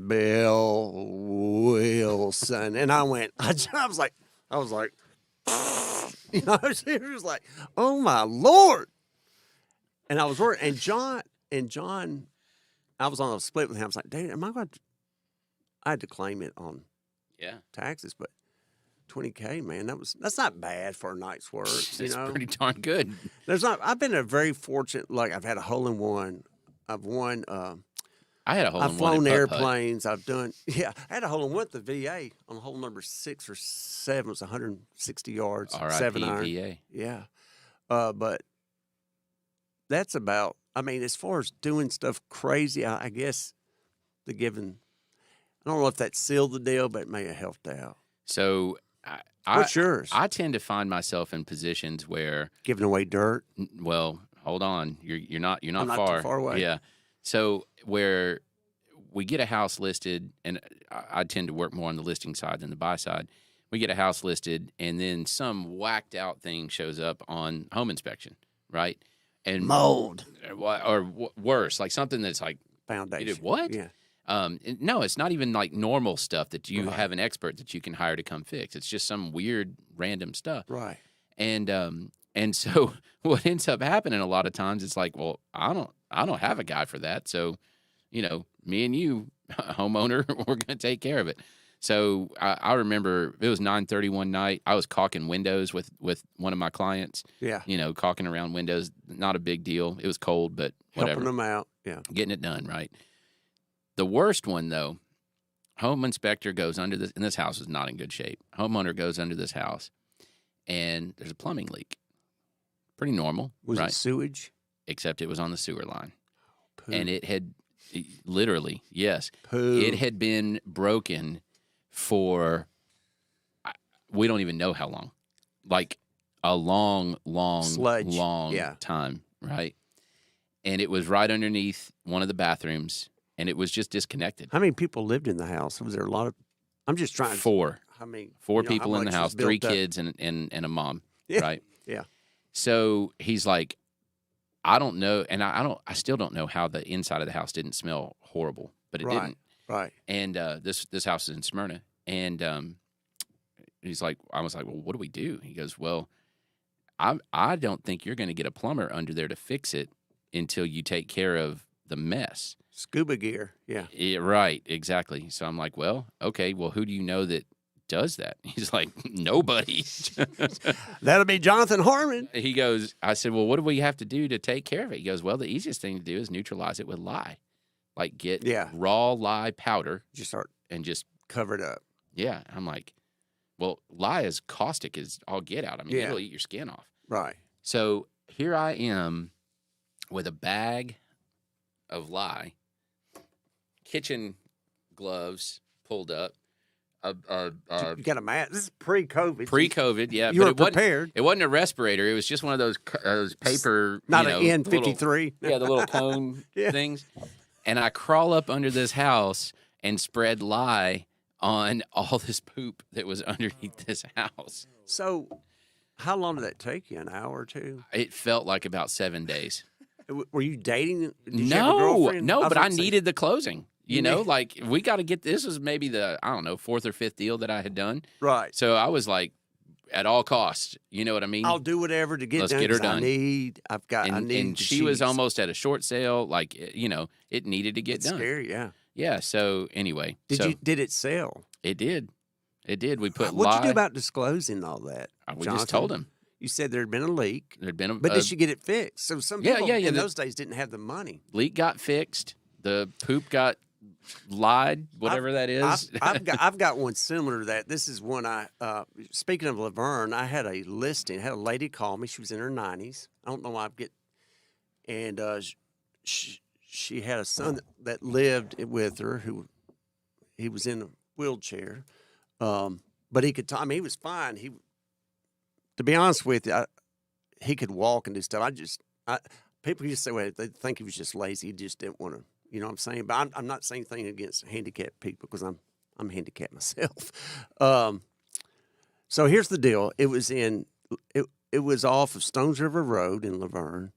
Bill Wilson. And I went, I was like, it was like, oh my Lord. And I was worried. And John, I was on a split with him. I was like, Dad, am I going to? I had to claim it on taxes, but $20K, man, that's not bad for a night's work. It's pretty darn good. I've been a very fortunate. Like I've had a hole in one. I've won. I had a hole in one. I've flown at airplanes. I've done. Yeah, I had a hole in one at the VA on hole number 6 or 7. It was 160 yards, R.I.P. 7 iron. VA. Yeah, but that's about. I mean, as far as doing stuff crazy, I guess the given. I don't know if that sealed the deal, but it may have helped out. So, What's yours? I tend to find myself in positions where Giving away dirt. Well, hold on, you're not I'm not far. too far away. Yeah. So where we get a house listed, and I tend to work more on the listing side than the buy side. We get a house listed, and then some whacked out thing shows up on home inspection, right? And Mold or worse, like something that's like foundation. you did what? Yeah. No, it's not even like normal stuff that you Right. have an expert that you can hire to come fix. It's just some weird random stuff. Right. And so what ends up happening a lot of times, it's like, well, I don't have a guy for that. So, me and you, homeowner, we're going to take care of it. So I remember it was 9:30 one night. I was caulking windows with one of my clients. Yeah. Caulking around windows, not a big deal. It was cold, but whatever. Helping them out. Yeah. Getting it done, right? The worst one, though, home inspector goes under this, and this house is not in good shape. Homeowner goes under this house, and there's a plumbing leak. Pretty normal, Was right? it sewage? Except it was on the sewer line. Poo. And it had, literally, yes, Poo. it had been broken for, we don't even know how long. Like a long Sludge. time, right? And it was right underneath one of the bathrooms. And it was just disconnected. How many people lived in the house? Was there a lot of? I'm just trying. 4. How many? Four how people in much the was house, 3 built up? kids and a mom, Yeah. right? Yeah. So he's like, I don't know, and I still don't know how the inside of the house didn't smell horrible, but it Right. didn't. Right. And this house is in Smyrna, and he's like, I was like, well, what do we do? He goes, well, I don't think you're going to get a plumber under there to fix it until you take care of the mess. Scuba gear. Yeah. Yeah, right, exactly. So I'm like, well, okay, well, who do you know that does that? He's like, nobody. That'll be Jonathan Harmon. He goes, I said, well, what do we have to do to take care of it? He goes, well, the easiest thing to do is neutralize it with lye. Like get raw lye powder Just start and just, covered up. yeah. I'm like, well, lye is caustic as all get out. I mean, Yeah. it'll eat your skin off. Right. So here I am with a bag of lye, kitchen gloves pulled up, You got a mat. This is pre-COVID. pre-COVID, yeah. You but were it wasn't- prepared. It wasn't a respirator. It was just one of those paper, Not you know, an the little- N53. yeah, the little cone Yeah. things. And I crawl up under this house and spread lye on all this poop that was underneath this house. So, how long did that take you? An hour or two? It felt like about 7 days. Were you dating? Did you have a girlfriend? No, was but I gonna say, needed the closing. You You know, need- like we got to get this was maybe the, I don't know, 4th or 5th deal that I had done. Right. So I was like, at all costs, you know what I mean? I'll do whatever to get Let's done. get her 'cause done. I need and the she was sheets. almost at a short sale. Like, you know, it needed to get It's done. scary, yeah. Yeah. So anyway, Did it sell? It did. It did. We put What'd lye. you do about disclosing all that? We Jonathan? just told him. You said there had been a leak, There'd been a, but did she get it fixed? So some people in the- those days didn't have the money. leak got fixed. The poop got lied, whatever that is. I've got one similar to that. This is one speaking of Laverne, I had a listing. Had a lady call me. She was in her 90s. I don't know why and she had a son that lived with her he was in a wheelchair, but he could. I mean, he was fine. To be honest with you, he could walk and do stuff. People just say, well, they think he was just lazy. He just didn't want to. You know what I'm saying? But I'm not saying anything against handicapped people because I'm handicapped myself. So here's the deal. It was off of Stones River Road in Laverne.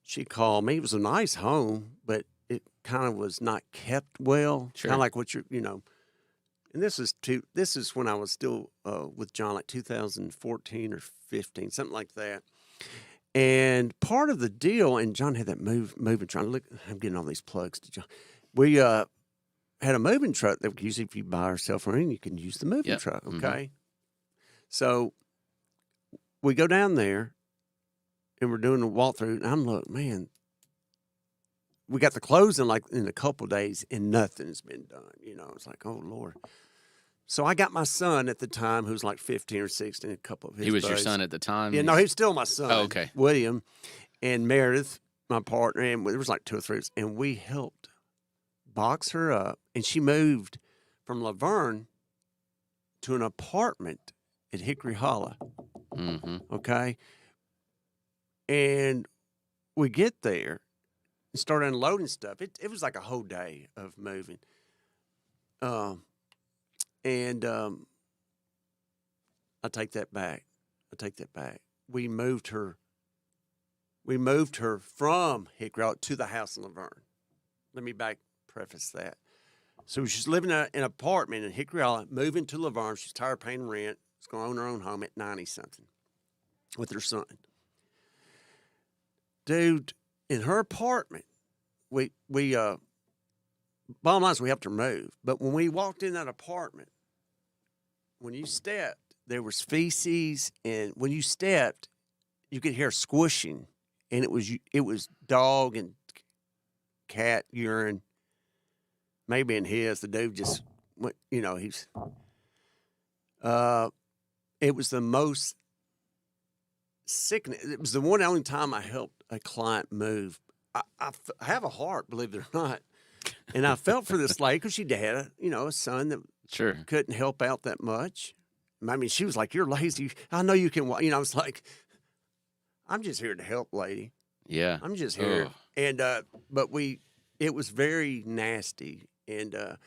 She called me. It was a nice home, but it kind of was not kept well. Sure. Kind of like what and this is when I was still with John, like 2014 or 15, something like that. And part of the deal, and John had that moving truck. Look, I'm getting all these plugs to John. We had a moving truck that usually if you buy or sell from, you can use the moving truck. Okay. So we go down there and we're doing a walkthrough. And I'm like, man, we got the closing like in a couple of days and nothing's been done. You know, it's like, oh, Lord. So I got my son at the time, who was like 15 or 16, a couple of his He was buddies. your son at the time? Yeah, no, he was still my son. Oh, okay. William and Meredith, my partner, and there was like 2 or 3, and we helped box her up, and she moved from Laverne to an apartment at Hickory Hollow. Okay? And we get there and start unloading stuff. It was like a whole day of moving. I take that back. We moved her from Hickory Hollow to the house in Laverne. Let me preface that. So she's living in an apartment in Hickory Hollow, moving to Laverne. She's tired of paying rent. She's going to own her own home at 90-something with her son. Dude, in her apartment, we bottom line is we helped her move. But when we walked in that apartment, when you stepped, there was feces, and when you stepped, you could hear squishing, and it was dog and cat urine, maybe in his. The dude just went, you know, it was the most sickening. It was the only time I helped a client move. I have a heart, believe it or not, and I felt for this lady because she had a son that couldn't help out that much. I mean, she was like, "You're lazy. I know you can." I was like, "I'm just here to help, lady." Yeah, I'm just here. And but it was very nasty, and I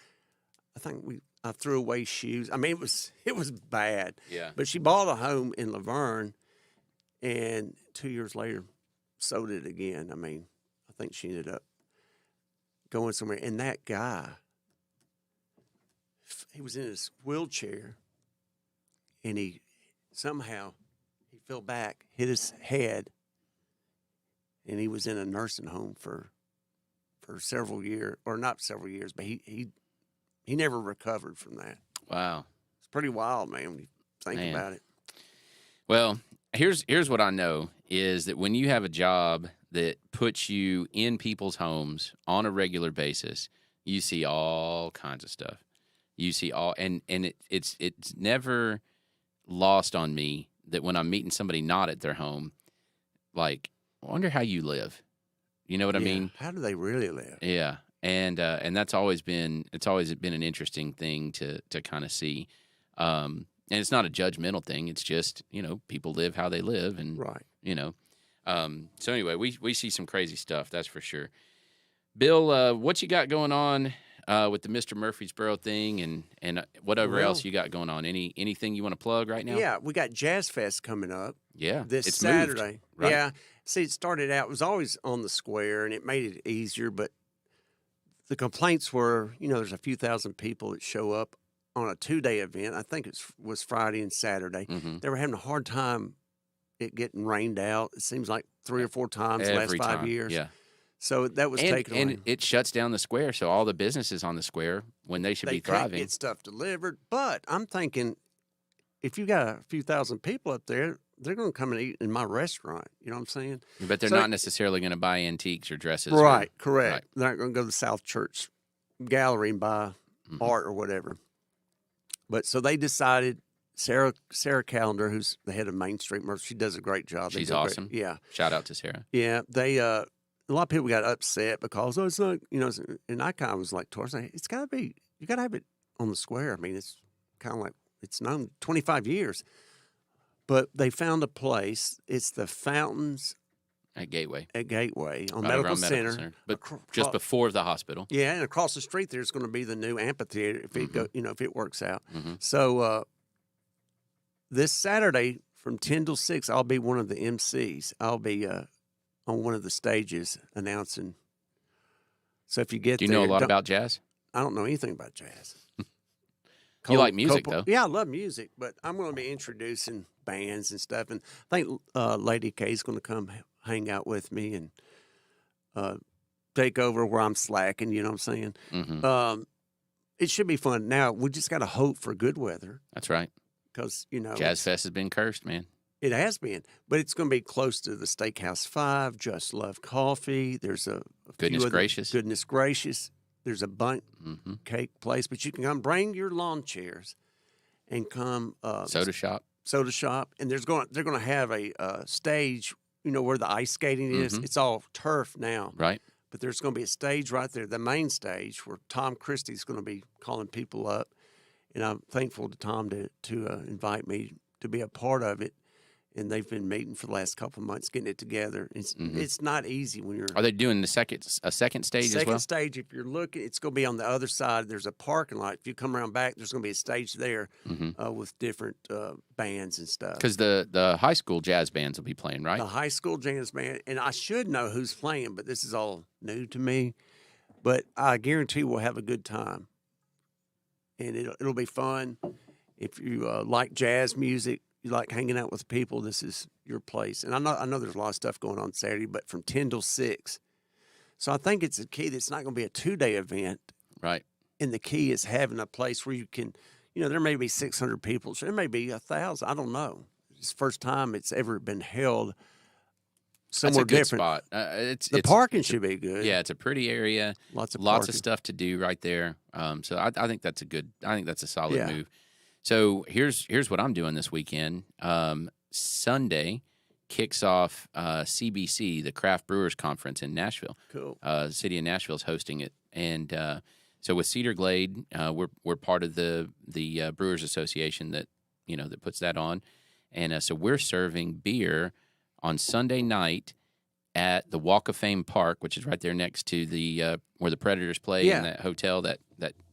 think I threw away shoes. I mean, it was bad. Yeah. But she bought a home in Laverne, and 2 years later, sold it again. I mean, I think she ended up going somewhere. And that guy, he was in his wheelchair, and he fell back, hit his head, and he was in a nursing home for several years, or not several years, but he never recovered from that. Wow. It's pretty wild, man, when you think about it. Well, here's what I know is that when you have a job that puts you in people's homes on a regular basis, you see all kinds of stuff. You see and it's never lost on me that when I'm meeting somebody not at their home, like, I wonder how you live. You know what I mean? How do they really live? Yeah. And that's always been an interesting thing to kind of see. And it's not a judgmental thing. It's just, people live how they live, and so anyway, we see some crazy stuff, that's for sure. Bill, what you got going on with the Mr. Murfreesboro thing and whatever else you got going on? Anything you want to plug right now? Yeah, we got Jazz Fest coming up. Yeah, this it's Saturday. Moved, right? Yeah, see, it started out, it was always on the square, and it made it easier, but the complaints were, there's a few thousand people that show up on a 2-day event. I think it was Friday and Saturday. Mm-hmm. They were having a hard time it getting rained out. It seems like 3 or 4 times the last 5 years. Yeah. So that was taken away. And it shuts down the square, so all the businesses on the square, when they should be thriving. They can't get stuff delivered. But I'm thinking, if you got a few thousand people up there, they're going to come and eat in my restaurant. You know what I'm saying? But they're not necessarily going to buy antiques or dresses. Right, correct. Right. They're not going to go to the South Church Gallery and buy art or whatever. But so they decided, Sarah Callender, who's the head of Main Street Murphy, she does a great job. She's awesome. Yeah. Shout out to Sarah. Yeah. They, a lot of people got upset because, it's not, and I kind of was like, it's got to be, you got to have it on the square. I mean, it's kind of like, it's known 25 years. But they found a place. It's the Fountains at Gateway on Medical Center, but just before the hospital. Yeah, and across the street there's going to be the new amphitheater if it if it works out. Mm-hmm. So this Saturday from 10 till 6, I'll be one of the MCs. I'll be on one of the stages announcing. So if you get do you know a lot about jazz? I don't know anything about jazz. You like music, though. Yeah, I love music, but I'm going to be introducing bands and stuff. And I think Lady K is going to come hang out with me and take over where I'm slacking. You know what I'm saying? Mm-hmm. It should be fun. Now, we just got to hope for good weather. That's right. Because, Jazz Fest has been cursed, man. It has been, but it's going to be close to the Steakhouse 5, Just Love Coffee. There's a Goodness gracious. Goodness gracious. There's a bundt Mm-hmm. cake place, but you can come bring your lawn chairs and come Soda shop. And they're going to have a stage, where the ice skating is. Mm-hmm. It's all turf now. Right. But there's going to be a stage right there, the main stage, where Tom Christie's going to be calling people up. And I'm thankful to Tom to invite me to be a part of it. And they've been meeting for the last couple of months, getting it together. It's not easy when you're. Are they doing a second stage as well? Second stage, if you're looking, it's going to be on the other side. There's a parking lot. If you come around back, there's going to be a stage there with different bands and stuff. Because the high school jazz bands will be playing, right? The high school jazz band, and I should know who's playing, but this is all new to me. But I guarantee we'll have a good time, and it'll be fun. If you like jazz music, you like hanging out with people, this is your place. And I know there's a lot of stuff going on Saturday, but from 10 till 6. So I think it's a key that it's not going to be a 2-day event. Right. And the key is having a place where you can, there may be 600 people. So there may be 1,000. I don't know. It's the first time it's ever been held somewhere That's a good different. Spot. The parking should be good. Yeah, it's a pretty area. Lots of stuff to do right there. So I think that's a solid move. So here's what I'm doing this weekend. Sunday kicks off CBC, the Craft Brewers Conference in Nashville. Cool. The city of Nashville is hosting it, and so with Cedar Glade, we're part of the Brewers Association that puts that on, and so we're serving beer on Sunday night at the Walk of Fame Park, which is right there next to the where the Predators play in that hotel, that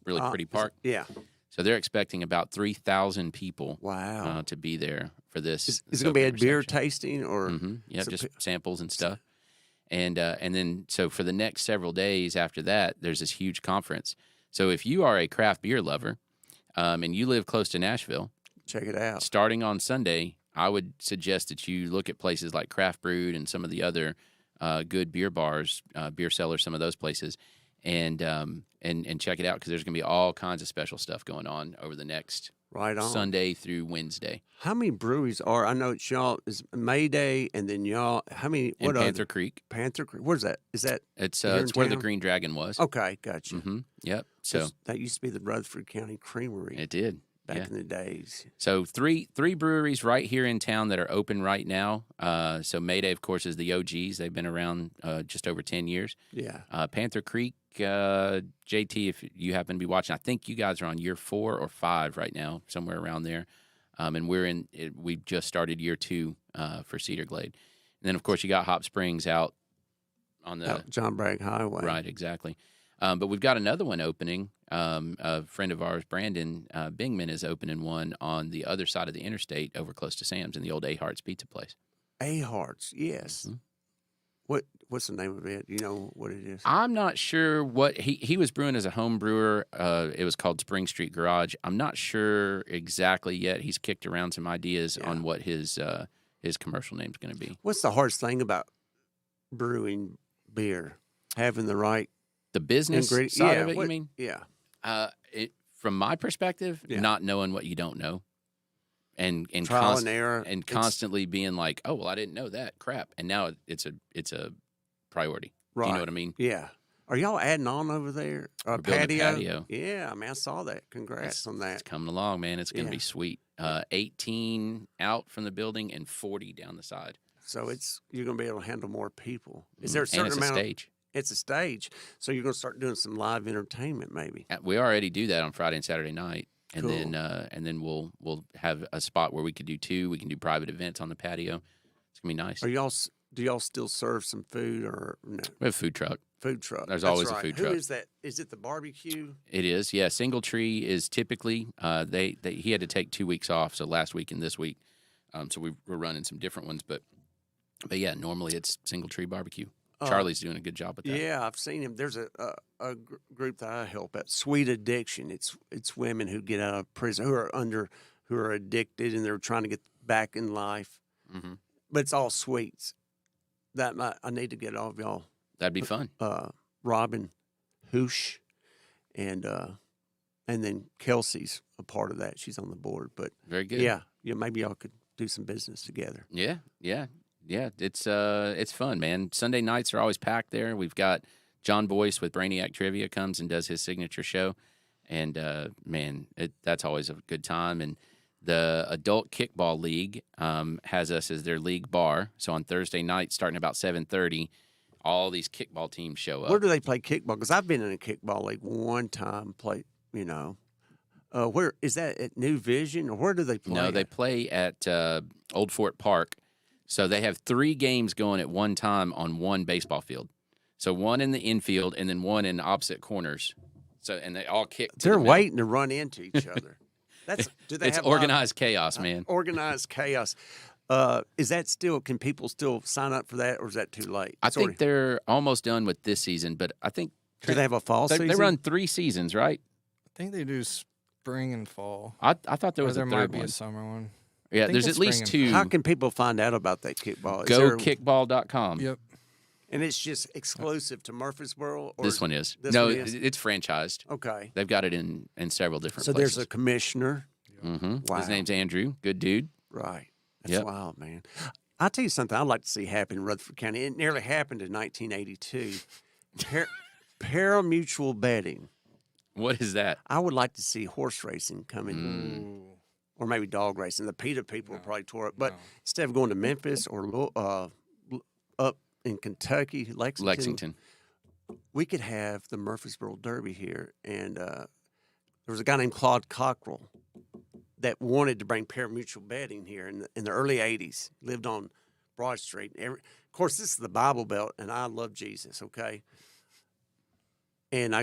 really pretty park. Yeah. So they're expecting about 3,000 people. Wow. To be there for this. Is it going to be a beer tasting or? Mm-hmm. Yeah, just samples and stuff. And then so for the next several days after that, there's this huge conference. So if you are a craft beer lover, and you live close to Nashville, check it out. Starting on Sunday, I would suggest that you look at places like Craft Brewed and some of the other good beer bars, beer cellars, some of those places. And check it out because there's going to be all kinds of special stuff going on over the next Sunday through Wednesday. How many breweries are? I know it's y'all is May Day, and then y'all. How many? And Panther Creek. Panther Creek. Where's that? Is that? It's where the Green Dragon was. Okay, gotcha. Mm-hmm. Yep. So that used to be the Rutherford County Creamery. It did. Back in the days. So three breweries right here in town that are open right now. So Mayday, of course, is the OGs. They've been around just over 10 years. Yeah. Panther Creek, JT, if you happen to be watching, I think you guys are on year 4 or 5 right now, somewhere around there. And we've just started year 2 for Cedar Glade. And then, of course, you got Hop Springs out on the John Bragg Highway. Right, exactly. But we've got another one opening. A friend of ours, Brandon Bingman, is opening one on the other side of the interstate over close to Sam's in the old A-Hart's Pizza place. A-Hart's, yes. Mm-hmm. What's the name of it? Do you know what it is? I'm not sure what he was brewing as a home brewer. It was called Spring Street Garage. I'm not sure exactly yet. He's kicked around some ideas on what his commercial name's going to be. What's the hardest thing about brewing beer? Having the right business side of it, you mean? Yeah. From my perspective, not knowing what you don't know, and trial and error, and constantly being like, oh well, I didn't know that crap, and now it's a priority. Right. Do you know what I mean? Yeah. Are y'all adding on over there? We're building a patio. Yeah, I mean, I saw that. Congrats on that. It's coming along, man. It's going to be sweet. 18 out from the building and 40 down the side. So you're going to be able to handle more people. Is there a certain and it's amount? A stage. It's a stage. So you're going to start doing some live entertainment, maybe. We already do that on Friday and Saturday night, and cool. then we'll have a spot where we could do 2. We can do private events on the patio. It's gonna be nice. Do y'all still serve some food or no? We have a food truck. Food truck. There's always a food truck. Who is that? Is it the barbecue? It is. Yeah. Single Tree is typically he had to take 2 weeks off, so last week and this week. So we're running some different ones, but yeah, normally it's Single Tree barbecue. Charlie's doing a good job with that. Yeah, I've seen him. There's a group that I help at, Sweet Addiction. It's women who get out of prison who are addicted and they're trying to get back in life. Mm-hmm. But it's all sweets. I need to get all of y'all. That'd be fun. Robin Hoosh and then Kelsey's a part of that. She's on the board. But Very good. yeah, maybe y'all could do some business together. Yeah. It's fun, man. Sunday nights are always packed there. We've got John Boyce with Brainiac Trivia comes and does his signature show, and man, that's always a good time. And the Adult Kickball League has us as their league bar. So on Thursday night, starting about 7:30, all these kickball teams show up. Where do they play kickball? Because I've been in a kickball league one time. Where is that at New Vision, or where do they play? No, they play at Old Fort Park. So they have 3 games going at one time on one baseball field. So one in the infield and then one in opposite corners. So and they all kick. They're waiting to run into each other. It's organized chaos, man. Organized chaos. Is that still? Can people still sign up for that, or is that too late? I think they're almost done with this season, but I think do they have a fall season? They run 3 seasons, right? I think they do spring and fall. I thought there was there a might third be one. a summer one. Yeah, there's it's at least spring 2. How can people find out about that kickball? GoKickball.com. Yep. And it's just exclusive to Murfreesboro? Or This one is. This No, one is? it's franchised. Okay. They've got it in several different So places. there's a commissioner. Mm-hmm. Wow. His name's Andrew. Good dude. Right. That's Yep. wild, man. I'll tell you something I'd like to see happen in Rutherford County. It nearly happened in 1982. Parimutuel betting. What is that? I would like to see horse racing come in. Or maybe dog racing. The PETA people probably tore it. But instead of going to Memphis or up in Kentucky, Lexington, we could have the Murfreesboro Derby here. And there was a guy named Claude Cockrell that wanted to bring parimutuel betting here in the early 80s. Lived on Broad Street. Of course, this is the Bible Belt, and I love Jesus, okay? And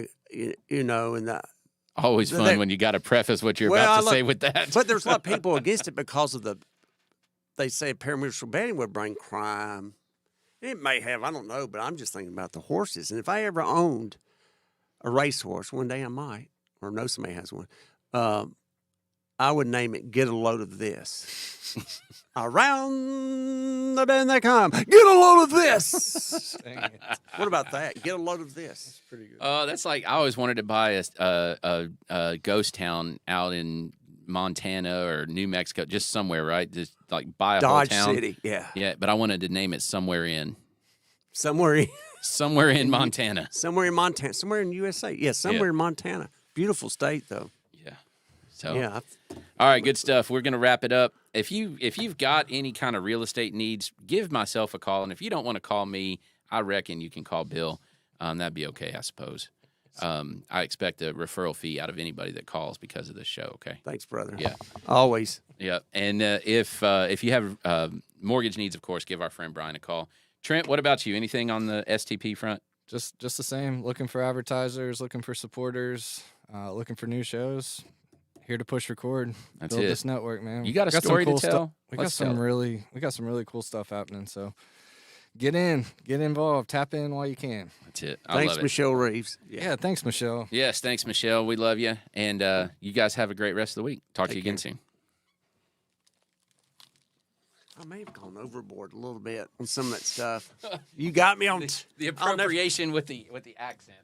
Always fun when you got to preface what you're about to say with that. But there's a lot of people against it because of they say parimutuel betting would bring crime. It may have, I don't know, but I'm just thinking about the horses. And if I ever owned a racehorse, one day I might, or know somebody has one, I would name it Get a Load of This. Around the bend they come. Get a load of this. What about that? Get a load of this. That's pretty good. That's like I always wanted to buy a ghost town out in Montana or New Mexico, just somewhere, right? Just like buy a Dodge whole town. City, yeah. Yeah, but I wanted to name it Somewhere In. Somewhere in Montana. Somewhere in Montana. Somewhere in USA. Yeah, somewhere in Montana. Beautiful state, though. Yeah. So. Yeah. All right, good stuff. We're going to wrap it up. If you've got any kind of real estate needs, give myself a call. And if you don't want to call me, I reckon you can call Bill. That'd be okay, I suppose. I expect a referral fee out of anybody that calls because of this show, okay? Thanks, brother. Yeah. Always. Yeah. And if you have mortgage needs, of course, give our friend Bryan a call. Trent, what about you? Anything on the STP front? Just the same. Looking for advertisers, looking for supporters, looking for new shows. Here to push record. That's build it. this network, man. You got a story to tell? We got some really cool stuff happening. So get involved, tap in while you can. That's it. Thanks, love it. Michelle Reeves. Yeah, thanks, Michelle. Yes, thanks, Michelle. We love you. And you guys have a great rest of the week. Talk to you again soon. I may have gone overboard a little bit on some of that stuff. You got me on The appropriation with the accent.